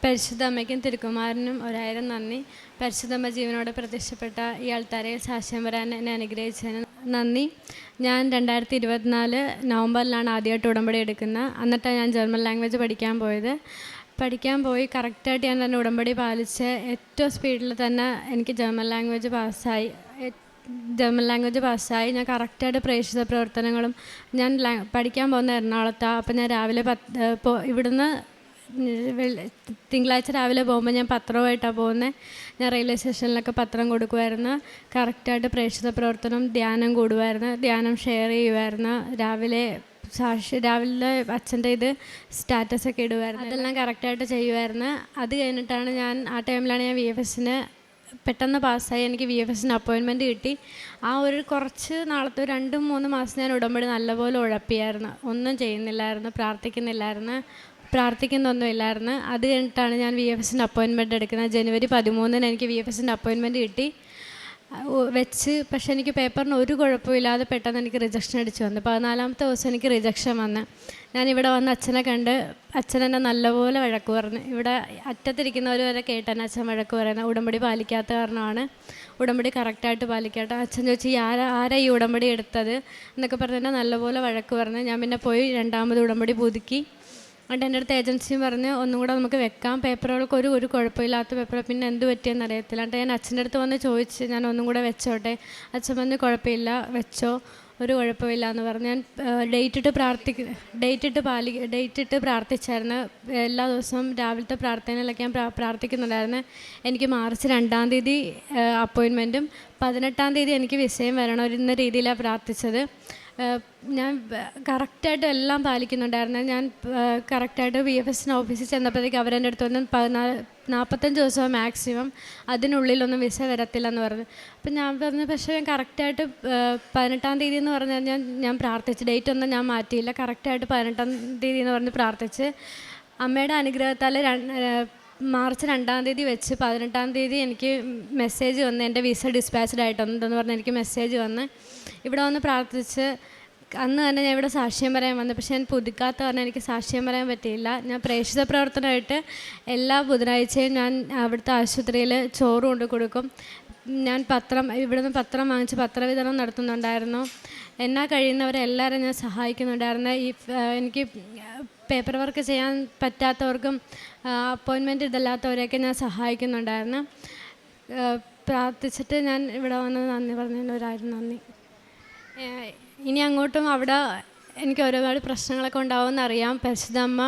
പരിശുദ്ധ അമ്മയ്ക്കും തിരുക്കുമാരനും 1000 നന്ദി. പരിശുദ്ധമ്മ ജീവനോടെ പ്രത്യക്ഷപ്പെട്ട ഈ ആൾത്താരയിൽ സാക്ഷ്യം വരാൻ എന്നെ അനുഗ്രഹിച്ചതിന് നന്ദി. ഞാൻ 2024 നവംബറിലാണ് ആദ്യമായിട്ട് ഉടമ്പടി എടുക്കുന്നത്. എന്നിട്ടാണ് ഞാൻ ജർമ്മൻ ലാംഗ്വേജ് പഠിക്കാൻ പോയി കറക്റ്റായിട്ട് ഞാൻ തന്നെ ഉടമ്പടി പാലിച്ച് ഏറ്റവും സ്പീഡിൽ തന്നെ എനിക്ക് ജർമ്മൻ ലാംഗ്വേജ് പാസ്സായി. ഞാൻ കറക്റ്റായിട്ട് പ്രേക്ഷിത പ്രവർത്തനങ്ങളും ഞാൻ പഠിക്കാൻ പോകുന്ന എറണാകുളത്താണ്. അപ്പം ഞാൻ രാവിലെ ഇവിടുന്ന് തിങ്കളാഴ്ച രാവിലെ പോകുമ്പോൾ ഞാൻ പത്രവുമായിട്ടാണ് പോകുന്നത്. ഞാൻ റെയിൽവേ സ്റ്റേഷനിലൊക്കെ പത്രം കൊടുക്കുമായിരുന്നു. കറക്റ്റായിട്ട് പ്രേക്ഷിത പ്രവർത്തനം, ധ്യാനം കൂടുമായിരുന്നു, ധ്യാനം ഷെയർ ചെയ്യുമായിരുന്നു. രാവിലെ അച്ഛൻ്റെ സ്റ്റാറ്റസൊക്കെ ഇടുമായിരുന്നു. അതെല്ലാം കറക്റ്റായിട്ട് ചെയ്യുമായിരുന്നു. അത് കഴിഞ്ഞിട്ടാണ് ആ ടൈമിലാണ് ഞാൻ VFSന് പെട്ടെന്ന് പാസ്സായി. എനിക്ക് VFSന് അപ്പോയിൻമെൻറ്റ് കിട്ടി. ആ ഒരു കുറച്ച് നാളത്തെ 2-3 മാസം ഞാൻ ഉടമ്പടി നല്ലപോലെ ഉഴപ്പിയായിരുന്നു. ഒന്നും ചെയ്യുന്നില്ലായിരുന്നു, പ്രാർത്ഥിക്കുന്നൊന്നുമില്ലായിരുന്നു. അത് കഴിഞ്ഞിട്ടാണ് ഞാൻ VFSൻ്റെ അപ്പോയിൻമെൻറ്റ് എടുക്കുന്നത്. ജനുവരി 13 എനിക്ക് VFSൻ്റെ അപ്പോയിൻമെൻറ്റ് കിട്ടി പക്ഷേ എനിക്ക് പേപ്പറിന് ഒരു കുഴപ്പമില്ലാതെ പെട്ടെന്ന് എനിക്ക് റിജക്ഷൻ അടിച്ചു വന്നു. 14-ാമത്തെ ദിവസം എനിക്ക് റിജക്ഷൻ വന്ന് ഞാനിവിടെ വന്ന് അച്ഛനെ കണ്ട് അച്ഛനെന്നെ നല്ലപോലെ വഴക്ക് പറഞ്ഞു. ഇവിടെ അറ്റത്തിരിക്കുന്നവർ വരെ കേട്ടെന്നെ അച്ഛൻ വഴക്ക് പറയുന്നത് ഉടമ്പടി പാലിക്കാത്ത കാരണമാണ്. ഉടമ്പടി കറക്റ്റായിട്ട് പാലിക്കാത്ത. അച്ഛൻ ചോദിച്ചു ആരാ ഈ ഉടമ്പടി എടുത്തത് എന്നൊക്കെ പറഞ്ഞ് എന്നെ നല്ലപോലെ വഴക്ക് പറഞ്ഞു. ഞാൻ പിന്നെ പോയി 2ാമത് ഉടമ്പടി പുതുക്കി. എന്നിട്ട് എൻ്റെ അടുത്ത് ഏജൻസിയും പറഞ്ഞ് ഒന്നും കൂടെ നമുക്ക് വെക്കാം, പേപ്പറുകൾക്ക് ഒരു കുഴപ്പമില്ലാത്ത പേപ്പർ, പിന്നെ എന്ത് പറ്റിയെന്ന് അറിയത്തില്ല. എന്നിട്ട് ഞാൻ അച്ഛൻ്റെ അടുത്ത് വന്ന് ചോദിച്ച് ഞാൻ ഒന്നും കൂടെ വെച്ചോട്ടെ. അച്ഛൻ പറഞ്ഞ് കുഴപ്പമില്ല, വെച്ചോ, ഒരു കുഴപ്പമില്ല എന്ന് പറഞ്ഞ് ഞാൻ ഡേറ്റ് ഇട്ട് പ്രാർത്ഥിച്ചായിരുന്നു. എല്ലാ ദിവസവും രാവിലത്തെ പ്രാർത്ഥനയിലൊക്കെ ഞാൻ പ്രാർത്ഥിക്കുന്നുണ്ടായിരുന്നു. എനിക്ക് മാർച്ച് 2-ാം തീയതി അപ്പോയിൻമെൻറ്റും 18-ാം തീയതി എനിക്ക് വിസയും വരണമെന്ന രീതിയിലാണ് പ്രാർത്ഥിച്ചത്. ഞാൻ കറക്റ്റായിട്ട് എല്ലാം പാലിക്കുന്നുണ്ടായിരുന്നു. ഞാൻ കറക്റ്റായിട്ട് VFSൻ്റെ ഓഫീസിൽ ചെന്നപ്പോഴത്തേക്ക് അവരെൻ്റെ അടുത്ത് വന്ന് 45 ദിവസം മാക്സിമം, അതിനുള്ളിലൊന്നും വിസ വരത്തില്ലെന്ന് പറഞ്ഞു. അപ്പം ഞാൻ പറഞ്ഞു പക്ഷേ ഞാൻ കറക്റ്റായിട്ട് 18-ാം തീയതി എന്ന് പറഞ്ഞാൽ ഞാൻ പ്രാർത്ഥിച്ച് ഡേറ്റ് ഒന്നും ഞാൻ മാറ്റിയില്ല. കറക്റ്റായിട്ട് 18-ാം തീയതി എന്ന് പറഞ്ഞ് പ്രാർത്ഥിച്ച് അമ്മയുടെ അനുഗ്രഹത്താൽ മാർച്ച് 2-ാം തീയതി വെച്ച് 18-ാം തീയതി എനിക്ക് മെസ്സേജ് വന്ന് എൻ്റെ വിസ ഡിസ്പാച്ച്ഡ് ആയിട്ടുണ്ടെന്ന് പറഞ്ഞ് എനിക്ക് മെസ്സേജ് വന്ന് ഇവിടെ വന്ന് പ്രാർത്ഥിച്ച് അന്ന് തന്നെ ഞാൻ ഇവിടെ സാക്ഷ്യം പറയാൻ വന്നു. പക്ഷേ ഞാൻ പുതുക്കാത്ത കാരണം എനിക്ക് സാക്ഷ്യം പറയാൻ പറ്റിയില്ല. ഞാൻ പ്രേക്ഷിത പ്രവർത്തനമായിട്ട് എല്ലാ ബുധനാഴ്ചയും ഞാൻ അവിടുത്തെ ആശുപത്രിയിൽ ചോറ് കൊണ്ട് കൊടുക്കും. ഞാൻ ഇവിടുന്ന് പത്രം വാങ്ങിച്ച് പത്രവിതരണം നടത്തുന്നുണ്ടായിരുന്നു. എന്നാൽ കഴിയുന്നവരെല്ലാവരും ഞാൻ സഹായിക്കുന്നുണ്ടായിരുന്നു. എനിക്ക് പേപ്പർ വർക്ക് ചെയ്യാൻ പറ്റാത്തവർക്കും അപ്പോയിൻമെൻറ്റ് ഇതല്ലാത്തവരെയൊക്കെ ഞാൻ സഹായിക്കുന്നുണ്ടായിരുന്നു. പ്രാർത്ഥിച്ചിട്ട് ഞാൻ ഇവിടെ വന്ന് നന്ദി പറഞ്ഞതിന് 1000 നന്ദി. ഇനി അങ്ങോട്ടും അവിടെ എനിക്ക് ഒരുപാട് പ്രശ്നങ്ങളൊക്കെ ഉണ്ടാവുമെന്ന് അറിയാം. പരിശുദ്ധ അമ്മ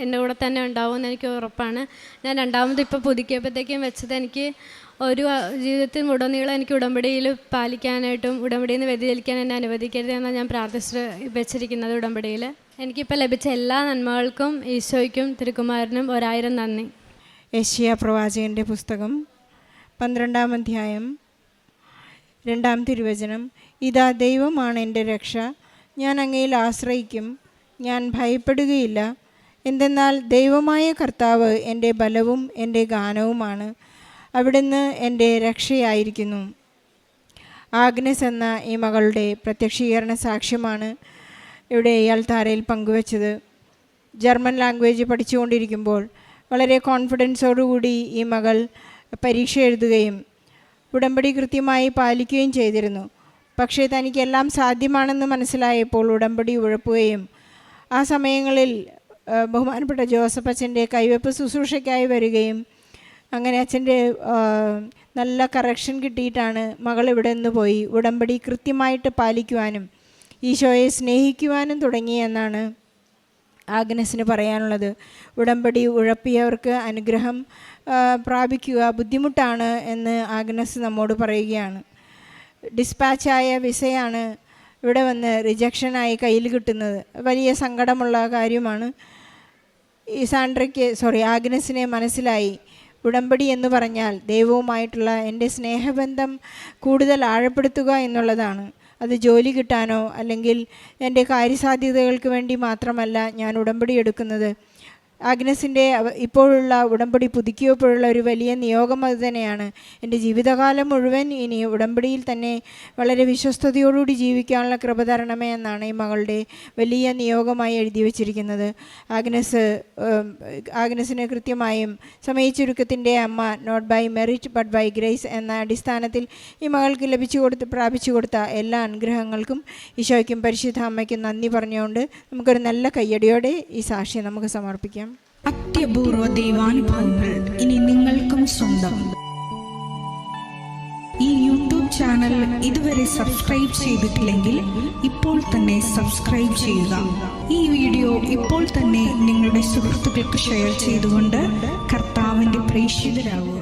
എൻ്റെ കൂടെ തന്നെ ഉണ്ടാവുമെന്ന് എനിക്ക് ഉറപ്പാണ്. ഞാൻ 2ാമത് ഇപ്പോൾ പുതുക്കിയപ്പോഴത്തേക്കും വെച്ചത് എനിക്ക് ഒരു ജീവിതത്തിൽ ഉടനീളം എനിക്ക് ഉടമ്പടിയിൽ പാലിക്കാനായിട്ടും ഉടമ്പടിയിൽ നിന്ന് വ്യതിചലിക്കാൻ എന്നെ അനുവദിക്കരുത് എന്നാണ് ഞാൻ വെച്ചിരിക്കുന്നത്. ഉടമ്പടിയിൽ എനിക്കിപ്പോൾ ലഭിച്ച എല്ലാ നന്മകൾക്കും ഈശോയ്ക്കും തിരുക്കുമാരനും 1000 നന്ദി. യെശയ്യാ പ്രവാചകൻ്റെ പുസ്തകം 12-ാം അധ്യായം 2-ാം തിരുവചനം. ഇതാ ദൈവമാണ് എൻ്റെ രക്ഷ, ഞാൻ അങ്ങയിൽ ആശ്രയിക്കും, ഞാൻ ഭയപ്പെടുകയില്ല. എന്തെന്നാൽ ദൈവമായ കർത്താവ് എൻ്റെ ബലവും എൻ്റെ ഗാനവുമാണ്, അവിടുന്ന് എൻ്റെ രക്ഷയായിരിക്കുന്നു. ആഗ്നസ് എന്ന ഈ മകളുടെ പ്രത്യക്ഷീകരണ സാക്ഷ്യമാണ് ഇവിടെ ഇയാൾ താരയിൽ പങ്കുവച്ചത്. ജർമ്മൻ ലാംഗ്വേജ് പഠിച്ചുകൊണ്ടിരിക്കുമ്പോൾ വളരെ കോൺഫിഡൻസോടുകൂടി ഈ മകൾ പരീക്ഷ എഴുതുകയും ഉടമ്പടി കൃത്യമായി പാലിക്കുകയും ചെയ്തിരുന്നു. പക്ഷേ തനിക്കെല്ലാം സാധ്യമാണെന്ന് മനസ്സിലായപ്പോൾ ഉടമ്പടി ഉഴപ്പുകയും ആ സമയങ്ങളിൽ ബഹുമാനപ്പെട്ട ജോസഫ് അച്ഛൻ്റെ കൈവെപ്പ് ശുശ്രൂഷയ്ക്കായി വരികയും അങ്ങനെ അച്ഛൻ്റെ നല്ല കറക്ഷൻ കിട്ടിയിട്ടാണ് മകൾ ഇവിടെ നിന്ന് പോയി ഉടമ്പടി കൃത്യമായിട്ട് പാലിക്കുവാനും ഈശോയെ സ്നേഹിക്കുവാനും തുടങ്ങിയെന്നാണ് ആഗ്നസിന് പറയാനുള്ളത്. ഉടമ്പടി ഉഴപ്പിയവർക്ക് അനുഗ്രഹം പ്രാപിക്കുക ബുദ്ധിമുട്ടാണ് എന്ന് ആഗ്നസ് നമ്മോട് പറയുകയാണ്. ഡിസ്പാച്ചായ വിസയാണ് ഇവിടെ വന്ന് റിജക്ഷനായി കയ്യിൽ കിട്ടുന്നത്. വലിയ സങ്കടമുള്ള കാര്യമാണ്. ആഗ്നസിനെ മനസ്സിലായി ഉടമ്പടി എന്ന് പറഞ്ഞാൽ ദൈവവുമായിട്ടുള്ള എൻ്റെ സ്നേഹബന്ധം കൂടുതൽ ആഴപ്പെടുത്തുക എന്നുള്ളതാണ്. അത് ജോലി കിട്ടാനോ അല്ലെങ്കിൽ എൻ്റെ കാര്യസാധ്യതകൾക്ക് വേണ്ടി മാത്രമല്ല ഞാൻ ഉടമ്പടി എടുക്കുന്നത്. ആഗ്നസിൻ്റെ ഇപ്പോഴുള്ള ഉടമ്പടി പുതുക്കിയപ്പോഴുള്ള ഒരു വലിയ നിയോഗം അത് തന്നെയാണ്. എൻ്റെ ജീവിതകാലം മുഴുവൻ ഇനി ഉടമ്പടിയിൽ തന്നെ വളരെ വിശ്വസ്തയോടുകൂടി ജീവിക്കാനുള്ള കൃപ തരണമേ എന്നാണ് ഈ മകളുടെ വലിയ നിയോഗമായി എഴുതി വച്ചിരിക്കുന്നത്. ആഗ്നസിന് കൃത്യമായും സമയച്ചുരുക്കത്തിൻ്റെ അമ്മ, not by merit but by grace എന്ന അടിസ്ഥാനത്തിൽ ഈ മകൾക്ക് പ്രാപിച്ചു കൊടുത്ത എല്ലാ അനുഗ്രഹങ്ങൾക്കും ഈശോയ്ക്കും പരിശുദ്ധ അമ്മയ്ക്കും നന്ദി പറഞ്ഞുകൊണ്ട് നമുക്കൊരു നല്ല കയ്യടിയോടെ ഈ സാക്ഷ്യം നമുക്ക് സമർപ്പിക്കാം. അത്യപൂർവ ദൈവാനുഭവങ്ങൾ ഇനി നിങ്ങൾക്കും സ്വന്തം. ഈ യൂട്യൂബ് ചാനൽ ഇതുവരെ സബ്സ്ക്രൈബ് ചെയ്തിട്ടില്ലെങ്കിൽ ഇപ്പോൾ തന്നെ സബ്സ്ക്രൈബ് ചെയ്യുക. ഈ വീഡിയോ ഇപ്പോൾ തന്നെ നിങ്ങളുടെ സുഹൃത്തുക്കൾക്ക് ഷെയർ ചെയ്തുകൊണ്ട് കർത്താവിൻ്റെ പ്രേക്ഷിതരാകുക.